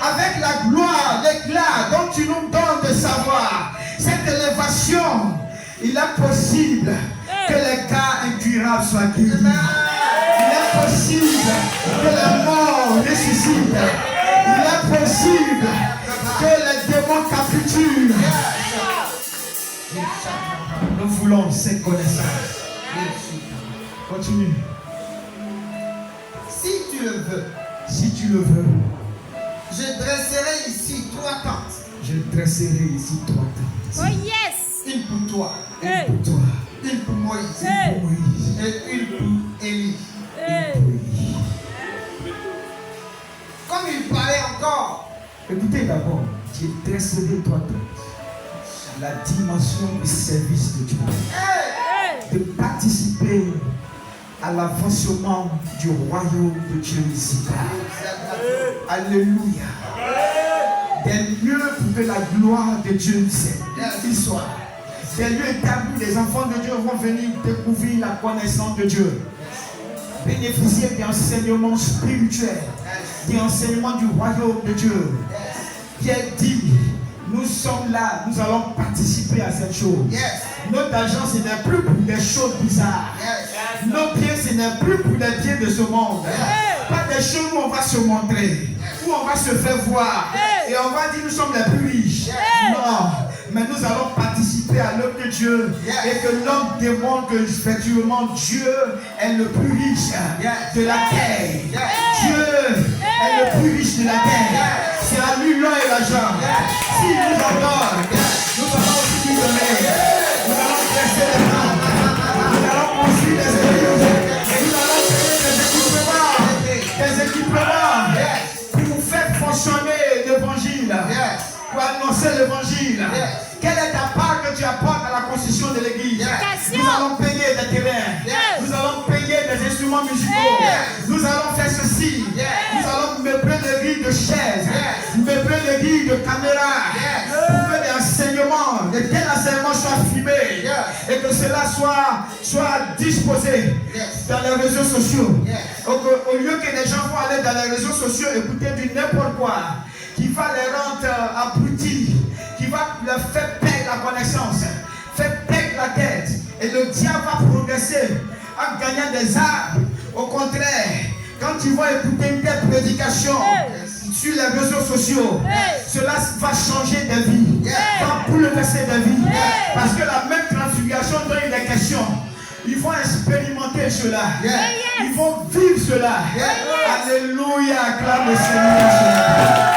avec la gloire, l'éclat dont tu nous donnes de savoir, cette élévation, il est possible que les cas incurables soient guéris. Il est possible que les morts ressuscitent. Il est possible que les démons capitulent. Nous voulons ces connaissances. Continue. Si tu le veux, si tu le veux, je dresserai ici 3 tentes. Je dresserai ici 3 tentes. Oh yes! Une pour toi, une pour toi, une pour Moïse, une pour Moïse, et une pour Élie. Comme il parlait encore, écoutez d'abord, je dresserai 3 tentes. La dimension du service de Dieu, de participer à l'avancement du royaume de Dieu ici. Alléluia. Des lieux pour que la gloire de Dieu soit. Des lieux établis, les enfants de Dieu vont venir découvrir la connaissance de Dieu. Bénéficier d'enseignements spirituels, d'enseignements du royaume de Dieu. Pierre dit, nous sommes là, nous allons participer à cette chose. Notre argent, ce n'est plus pour des choses bizarres. Nos pieds, ce n'est plus pour les pieds de ce monde. Pas des choses où on va se montrer, où on va se faire voir. Et on va dire, nous sommes les plus riches. Non, mais nous allons participer à l'œuvre de Dieu. Et que l'homme démontre que effectivement Dieu est le plus riche de la terre. Dieu est le plus riche de la terre. C'est à lui l'or et l'argent. S'il nous en donne, nous allons aussi lui donner. Nous allons dresser les mains. Nous allons construire des églises. Nous allons créer des équipements pour faire fonctionner l'évangile, pour annoncer l'évangile. Quelle est ta part que tu apportes à la construction de l'église? Nous allons payer des terrains. Nous allons payer des instruments musicaux. Nous allons faire ceci. Nous allons meubler l'église de chaises. Meubler l'église de caméras. Pour que l'enseignement, que tel enseignement soit filmé. Et que cela soit disposé dans les réseaux sociaux. Au lieu que les gens vont aller dans les réseaux sociaux écouter du n'importe quoi qui va les rendre abrutis, qui va leur faire perdre la connaissance, faire perdre la tête. Et le diable va progresser en gagnant des armes. Au contraire, quand ils vont écouter une telle prédication sur les réseaux sociaux, cela va changer des vies, va bouleverser des vies. Parce que la même transfiguration dont il est question, ils vont expérimenter cela. Ils vont vivre cela. Alléluia, acclame le Seigneur.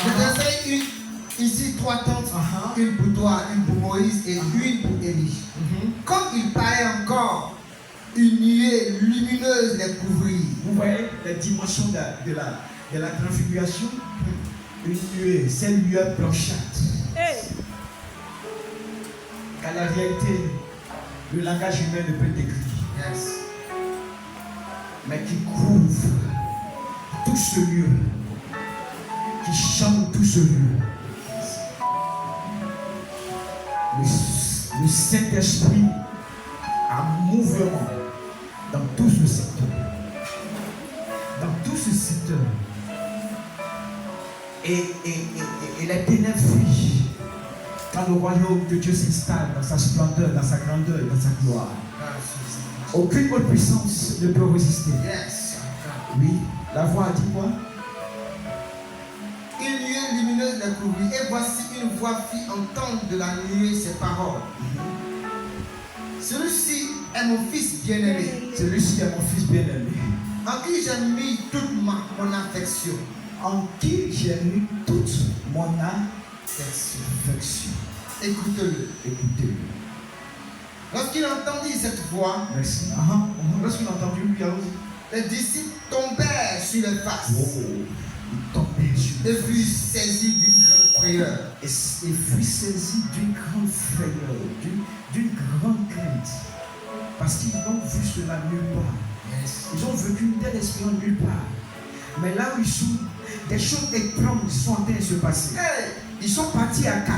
Je dresserai ici 3 tentes. Une pour toi, une pour Moïse et une pour Élie. Comme il parlait encore, une nuée lumineuse les couvrit. Vous voyez la dimension de la transfiguration? Une nuée, c'est une lueur blanchâtre. Car la réalité, le langage humain ne peut décrire. Mais qui couvre tout ce lieu, qui chante tout ce lieu. Le Saint-Esprit a mouvement dans tout ce secteur. Dans tout ce secteur. Et les ténèbres fuient quand le royaume de Dieu s'installe dans sa splendeur, dans sa grandeur, dans sa gloire. Aucune autre puissance ne peut résister. Oui, la voix a dit quoi? Une nuée lumineuse les couvrit, et voici une voix fit entendre de la nuée ces paroles. Celui-ci est mon fils bien-aimé. Celui-ci est mon fils bien-aimé. En qui j'ai mis toute mon affection. En qui j'ai mis toute mon affection. Écoutez-le. Écoutez-le. Lorsqu'il entendit cette voix, merci. Lorsqu'il a entendu, lui, les disciples tombèrent sur les faces. Ils tombaient sur les faces. Et furent saisis d'une grande frayeur. Et furent saisis d'une grande frayeur, d'une grande crainte. Parce qu'ils n'ont vu cela nulle part. Ils ont vécu une telle expérience nulle part. Mais là où ils sont, des choses étranges sont en train de se passer. Ils sont partis à 4.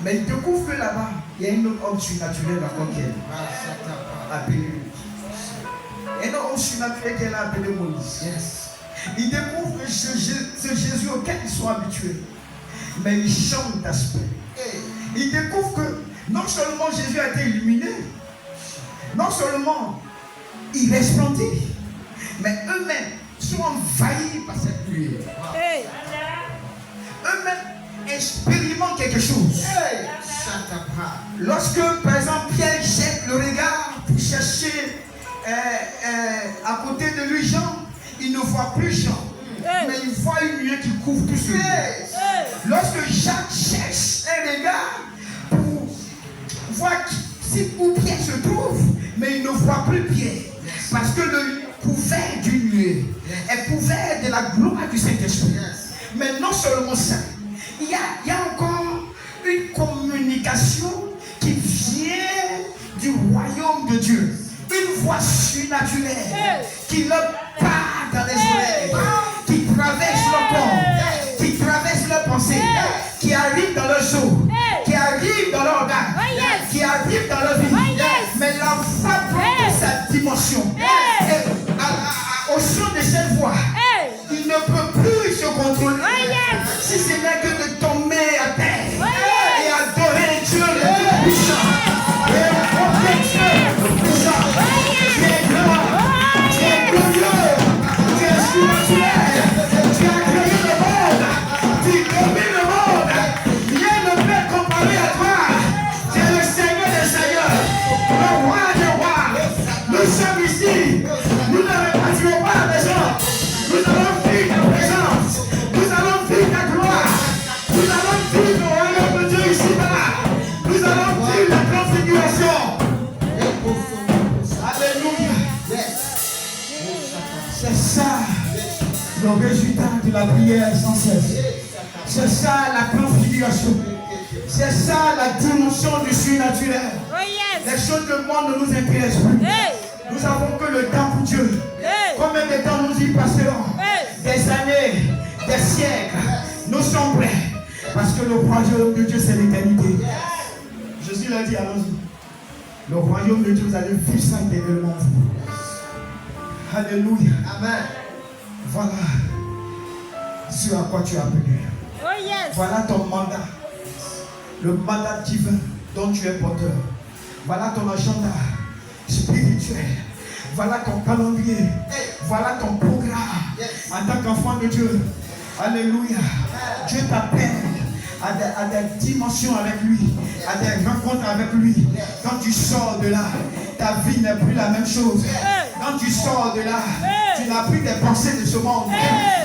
Mais ils découvrent que là-bas, il y a une autre homme surnaturel encore qui est appelé. au surnaturel qu'elle a appelé Moïse. Yes. Il découvre que ce Jésus auquel ils sont habitués, mais il change d'aspect. Il découvre que non seulement Jésus a été illuminé, non seulement il resplendit, mais eux-mêmes sont envahis par cette lumière. Eux-mêmes expérimentent quelque chose. Lorsque, par exemple, Pierre jette le regard pour chercher à côté de lui Jean, il ne voit plus Jean, mais il voit une lumière qui couvre tout ce monde. Lorsque Jacques cherche un regard pour voir où Pierre se trouve, mais il ne voit plus Pierre, parce que le couvert du nuée est couvert de la gloire du Saint-Esprit. Mais non seulement ça, il y a encore une communication qui vient du royaume de Dieu. Une voix surnaturelle qui leur part dans les oreilles, qui traverse leur corps, qui traverse leurs pensées, qui arrive dans leurs os, qui arrive dans leur organe, qui arrive dans leur vie. Mais la voix prend sa dimension. Et au son de cette voix, il ne peut plus se contrôler. Si ce n'est que de tomber à terre et adorer Dieu le Dieu puissant. Et adorer Dieu le puissant. Tu es grand, tu es glorieux, tu es surnaturel, tu as créé le monde, tu domines le monde. Rien ne peut comparer à toi. Tu es le Seigneur des Seigneurs, le roi des rois. Nous sommes ici, nous ne répartirons pas les gens. Nous allons vivre ta présence, nous allons vivre ta gloire, nous allons vivre le royaume de Dieu ici-bas, nous allons vivre la transfiguration. Alléluia. C'est ça le résultat de la prière sans cesse. C'est ça la transfiguration. C'est ça la dimension du surnaturel. Les choses du monde ne nous intéressent plus. Nous avons que le temps pour Dieu. Combien de temps nous y passerons? Des années, des siècles. Nous sommes prêts. Parce que le royaume de Dieu, c'est l'éternité. Jésus l'a dit, allons-y. Le royaume de Dieu, vous allez vivre ça éternellement. Alléluia. Amen. Voilà ce à quoi tu es appelé. Voilà ton mandat. Le mandat divin dont tu es porteur. Voilà ton agenda spirituel. Voilà ton calendrier. Voilà ton programme. En tant qu'enfant de Dieu. Alléluia. Dieu t'appelle à des dimensions avec lui, à des rencontres avec lui. Quand tu sors de là, ta vie n'est plus la même chose. Quand tu sors de là, tu n'as plus des pensées de ce monde,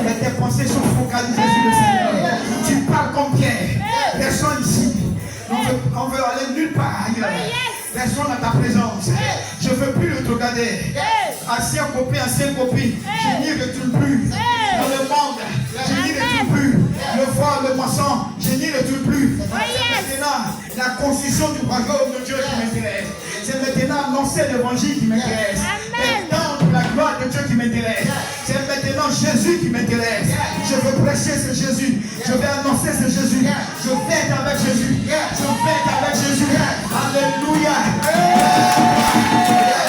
mais tes pensées sont focalisées sur le Seigneur. Tu parles comme Pierre. Personne ici. On veut aller nulle part ailleurs. Personne à ta présence. Je ne veux plus te regarder. Ancien copine, je n'y retourne plus. Dans le monde, je n'y retourne plus. Le vol, le mensonge, je n'y retourne plus. C'est maintenant la construction du royaume de Dieu qui m'intéresse. C'est maintenant annoncer l'évangile qui m'intéresse. C'est maintenant la gloire de Dieu qui m'intéresse. C'est maintenant Jésus qui m'intéresse. Je veux prêcher ce Jésus. Je vais annoncer ce Jésus. Je vais être avec Jésus. Je vais être avec Jésus. Alléluia.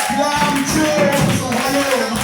Acclame Dieu pour son royaume.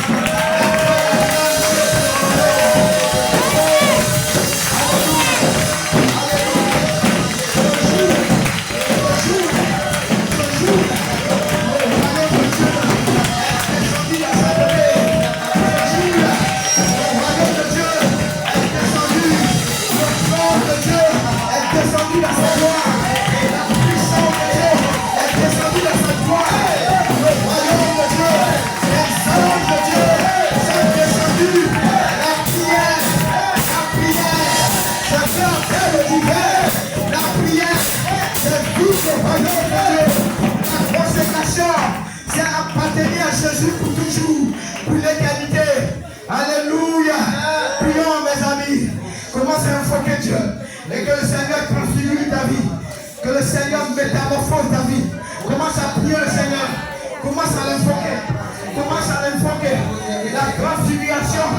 C'est appartenir à Jésus pour toujours, pour l'éternité. Alléluia. Prions mes amis. Commence à invoquer Dieu. Et que le Seigneur transfigure ta vie. Que le Seigneur métamorphose ta vie. Commence à prier le Seigneur. Commence à l'invoquer. Commence à l'invoquer. La transfiguration,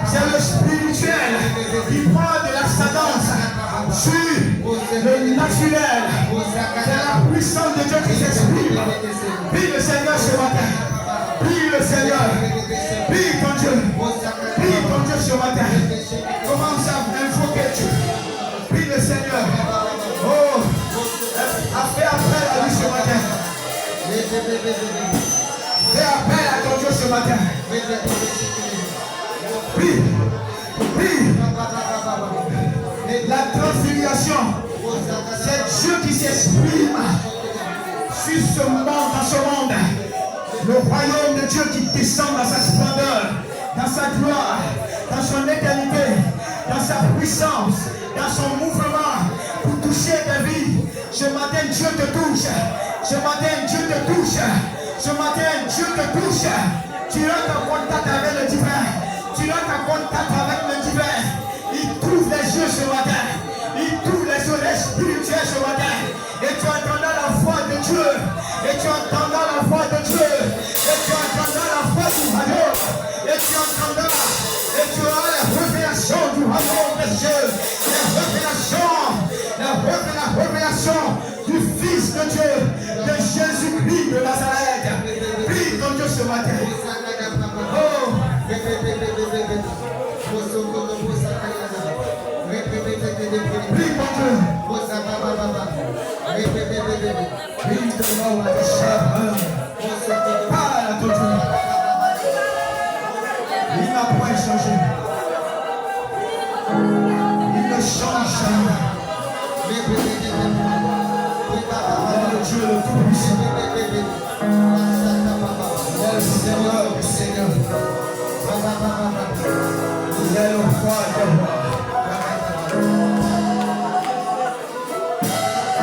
c'est le spirituel qui prend de l'ascendance sur le naturel. C'est la puissance de Dieu qui s'exprime. Prie le Seigneur ce matin. Prie le Seigneur. Prie ton Dieu. Prie ton Dieu ce matin. Commence à invoquer Dieu. Prie le Seigneur. Oh, a fait appel à lui ce matin. Fais appel à ton Dieu ce matin. Prie. Prie. La transfiguration, c'est Dieu qui s'exprime sur ce monde, dans ce monde. Le royaume de Dieu qui descend dans sa splendeur, dans sa gloire, dans son éternité, dans sa puissance, dans son mouvement, pour toucher ta vie. Ce matin, Dieu te touche. Ce matin, Dieu te touche. Ce matin, Dieu te touche. Tu rentres en contact avec le divin. Tu rentres en contact avec le divin. Il trouve les yeux ce matin. Il trouve les oreilles spirituelles ce matin. Et tu entendras la voix de Dieu. Et tu entendras la voix de Dieu. Et tu entendras la voix du royaume. Et tu entendras. Et tu auras la révélation du royaume des cieux. La révélation du Fils de Dieu, de Jésus-Christ de Nazareth. Prie ton Dieu ce matin. Oh. Prie mon Dieu. Prie de l'homme à parle à ton Dieu. Il n'a point changé. Il ne change jamais. Dieu le Tout-Puissant. Le Seigneur du Seigneur. Il est le roi des rois.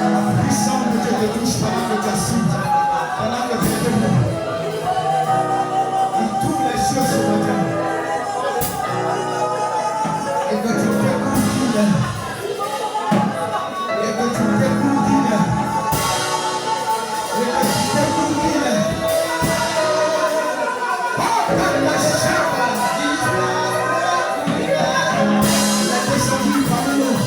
La puissance de Dieu te touche pendant que tu as assis, pendant que tu es debout. Il trouve les choses ce matin. Et que tu découvres qu'il est. Et que tu découvres qu'il est. La descendue parmi nous.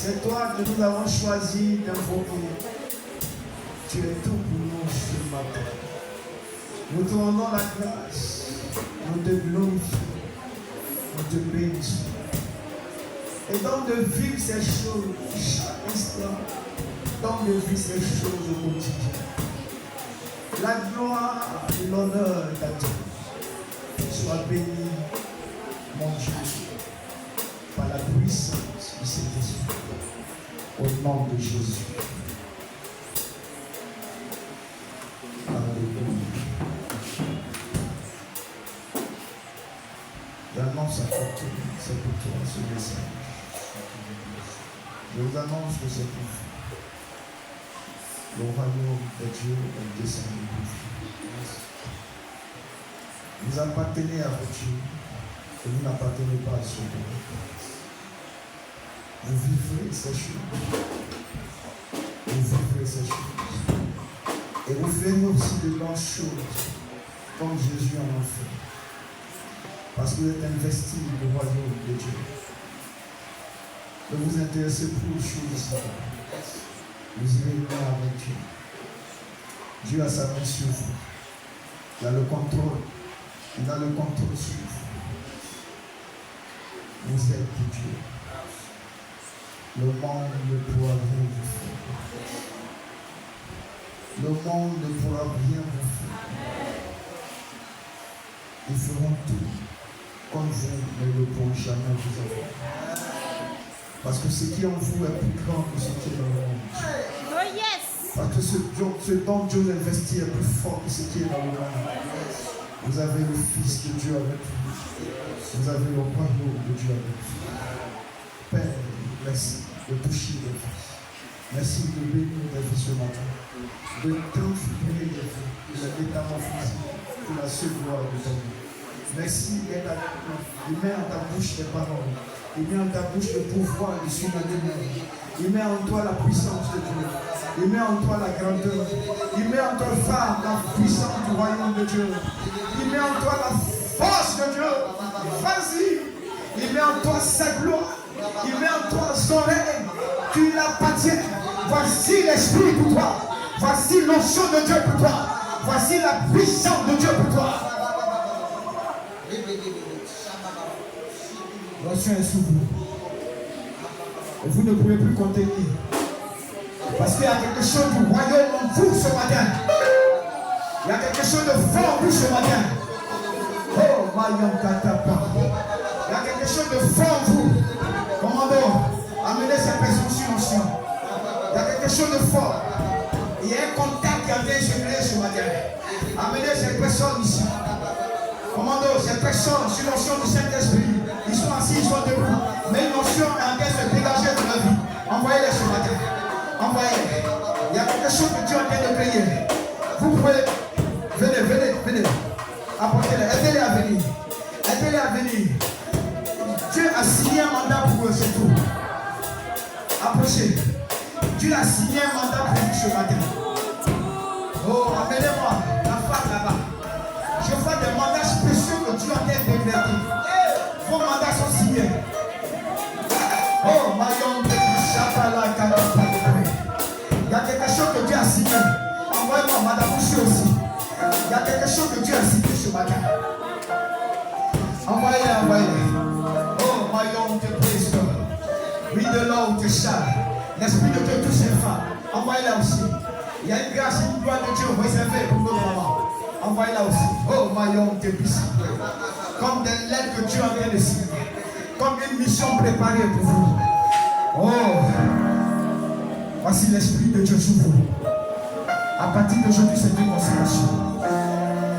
C'est toi que nous avons choisi d'invoquer. Tu es tout pour nous ce matin. Nous te rendons la grâce. Nous te glorifions. Nous te bénissons. Et donc de vivre ces choses chaque instant. Donc de vivre ces choses au quotidien. La gloire et l'honneur à Dieu. Sois béni, mon Dieu, par la puissance du Saint-Esprit. Au nom de Jésus. Alléluia. J'annonce à toi, c'est pour toi ce message. Je vous annonce que c'est pour vous. Le royaume de Dieu est descendu pour vous. Vous appartenez à votre Dieu et vous n'appartenez pas à ce monde. Vous vivrez ces choses. Vous vivrez ces choses. Et vous ferez aussi de grandes choses comme Jésus en a fait. Parce que vous êtes investi du royaume de Dieu. Ne vous intéressez plus aux choses ici. Vous irez loin avec Dieu. Dieu a sa main sur vous. Il a le contrôle. Il a le contrôle sur vous. Vous êtes pour Dieu. Le monde ne pourra rien vous faire. Le monde ne pourra rien vous faire. Ils feront tout comme vous ne le pourront jamais vous avoir. Parce que ce qui est en vous est plus grand que ce qui est dans le monde. Oh yes! Parce que ce dont Dieu investit est plus fort que ce qui est dans le monde. Vous avez le Fils de Dieu avec vous. Vous avez le royaume de Dieu avec vous. Père, merci de toucher les vies. Merci de bénir les vies ce matin. De transformer les vies, de la métamorphoser pour la seule gloire de ton nom. Merci d'être avec nous. Il met en ta bouche les paroles. Il met en ta bouche le pouvoir de surnaturel. Il met en toi la puissance de Dieu. Il met en toi la grandeur. Il met en toi, femme, la puissance du royaume de Dieu. Il met en toi la force de Dieu. Vas-y. Il met en toi sa gloire. Il met en toi son règne. Tu l'appartiens. Voici l'esprit pour toi. Voici l'onction de Dieu pour toi. Voici la puissance de Dieu pour toi. L'onction est sous vous. Et vous ne pouvez plus contenir. Parce qu'il y a quelque chose du royaume en vous ce matin. Il y a quelque chose de fort en vous ce matin. Oh, Mayon Katapa. Il y a quelque chose de fort en vous. Commando, amenez cette personne sur l'onction. Il y a quelque chose de fort. Il y a un contact qui a été généré ce matin. Amenez cette personne ici. Commando, ces personnes sur l'onction du Saint-Esprit. Ils sont assis, ils sont debout. Mais une notion est en train de se dégager de leur vie. Envoyez-les ce matin. Envoyez-les. Il y a quelque chose que Dieu est en train de créer. Vous pouvez. Venez. Apportez-les. Aidez-les à venir. Aidez-les à venir. Dieu a signé un mandat pour eux, c'est tout. Approchez. Dieu a signé un mandat pour vous ce matin. Oh, amenez-moi la femme là-bas. Je vois des mandats spéciaux que Dieu a en train de décréter. Vos mandats sont signés. Oh, Mayon de Chapala Kanapa. Il y a quelque chose que Dieu a signé. Envoyez-moi, Madame Boucher aussi. Il y a quelque chose que Dieu a signé ce matin. Envoyez-les. Oh, Mayon de Christ. Oui, de l'eau te charge. L'Esprit de Dieu touche ces femmes. Envoyez-les aussi. Il y a une grâce, une gloire de Dieu réservée pour nos mamans. Envoyez-la aussi. Oh, Mayon de Christ. Comme des lettres que Dieu a en train de signer. Comme une mission préparée pour vous. Oh, voici l'Esprit de Dieu sur vous. À partir d'aujourd'hui, c'est une consécration.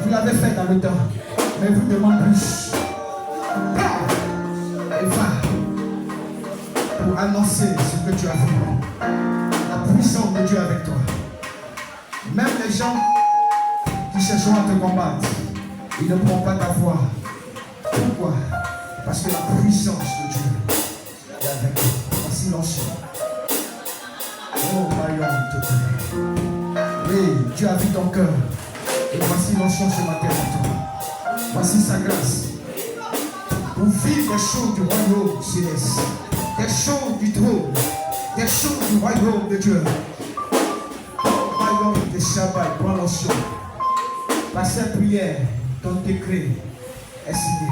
Vous l'avez fait dans le temps, mais vous demandez plus. Et va pour annoncer ce que tu as fait. La puissance de Dieu avec toi. Même les gens qui chercheront à te combattre, ils ne pourront pas t'avoir. Pourquoi? Parce que la puissance de Dieu est avec toi. Voici l'onction. Oh, Mayon te prie. Oui, Dieu a vu ton cœur. Et voici l'onction ce matin pour toi. Voici sa grâce. Pour vivre des choses du royaume céleste. Des choses du trône. des choses du royaume de Dieu. Royaume de Shabbat, prends l'onction. Par cette prière, ton décret est signé.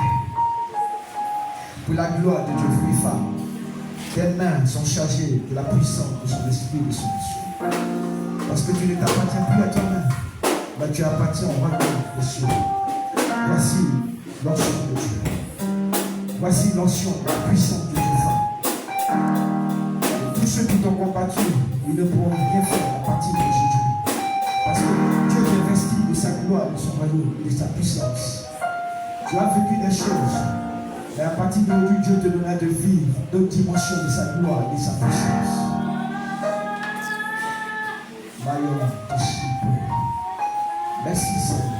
Pour la gloire de Dieu, frère et femme, tes mains sont chargées de la puissance de son esprit et de son onction. Parce que tu ne t'appartiens plus à toi-même, mais tu appartiens au royaume des cieux. Voici l'onction de Dieu. Voici l'onction, la puissance de Dieu. Et tous ceux qui t'ont combattu, ils ne pourront rien faire à partir d'aujourd'hui. Parce que Dieu t'investit de sa gloire, de son royaume, de sa puissance. Tu as vécu des choses. Et à partir d'aujourd'hui, Dieu te donnera de vivre d'autres dimensions de sa gloire et de sa puissance. Merci Seigneur.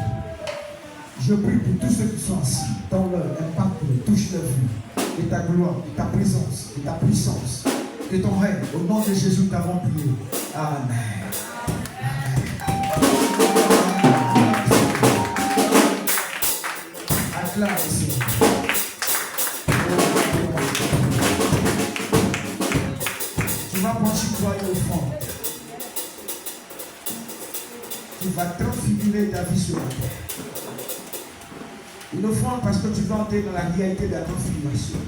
Je prie pour tous ceux qui sont assis dans leur impact, touche leur vie, de ta gloire, de ta présence, de ta puissance, de ton règne. Au nom de Jésus, nous t'avons prié. Amen. Acclame le Seigneur. Tu vas prendre sur toi une offrande. Tu vas transfigurer ta vie sur la terre. Une offrande parce que tu vas entrer dans la réalité de la transfiguration.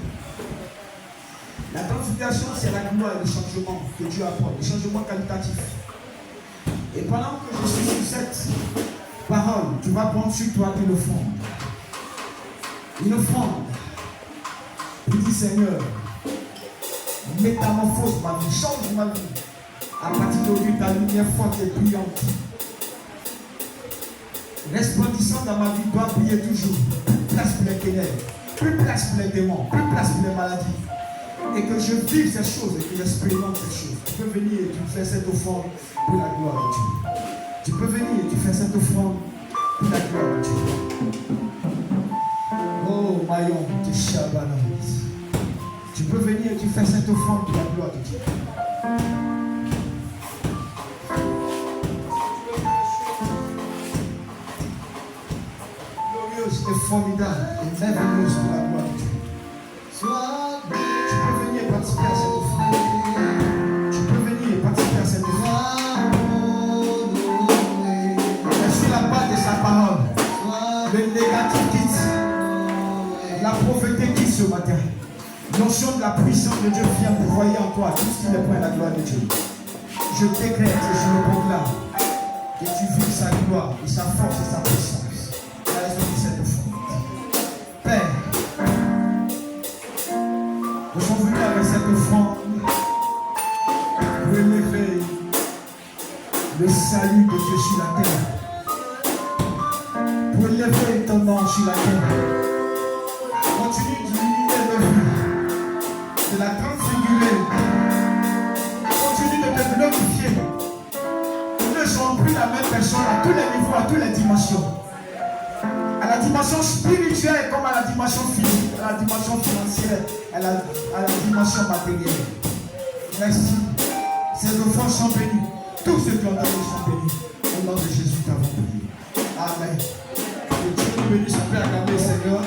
La transfiguration, c'est la gloire et le changement que Dieu apporte, le changement qualitatif. Et pendant que je suis sur cette parole, tu vas prendre sur toi une offrande. Une offrande. Tu dis Seigneur, métamorphose ma vie, change ma vie. À partir d'aujourd'hui, ta lumière forte et brillante, resplendissant dans ma vie, doit briller toujours. Plus place pour les ténèbres, plus place pour les démons, plus place pour les maladies. Et que je vive ces choses et que j'expérimente ces choses. Tu peux venir et tu fais cette offrande pour la gloire de Dieu. Tu peux venir et tu fais cette offrande pour la gloire de Dieu. Oh, Mayon, tu Shabbanos. Tu peux venir et tu fais cette offrande pour la gloire de Dieu. Glorieuse et formidable et merveilleuse pour la gloire de Dieu. Tu peux venir participer à cette offrande. Tu peux venir participer à cette offrande. Et sur la base de sa parole, le négatif quitte, la prophétie quitte ce matin. L'onction de la puissance de Dieu vient pourvoyer en toi tout ce qui est point à la gloire de Dieu. Je décrète et je le proclame que tu vives sa gloire et sa force et sa puissance. À la raison de cette offrande. Père, nous sommes venus avec cette offrande pour élever le salut de Dieu sur la terre. Pour élever ton nom sur la terre. Continue d'illuminer nos vies, de la transfigurer. Continue de te glorifier. Nous ne sommes plus la même personne à tous les niveaux, à toutes les dimensions. À la dimension spirituelle comme à la dimension physique, à la dimension financière, à la dimension matérielle. Merci. Ces offrandes sont bénies. Tous ceux qui ont donné sont bénis. Au nom de Jésus, t'avons prié. Amen. Que Dieu nous bénisse. On peut acclamer le Seigneur.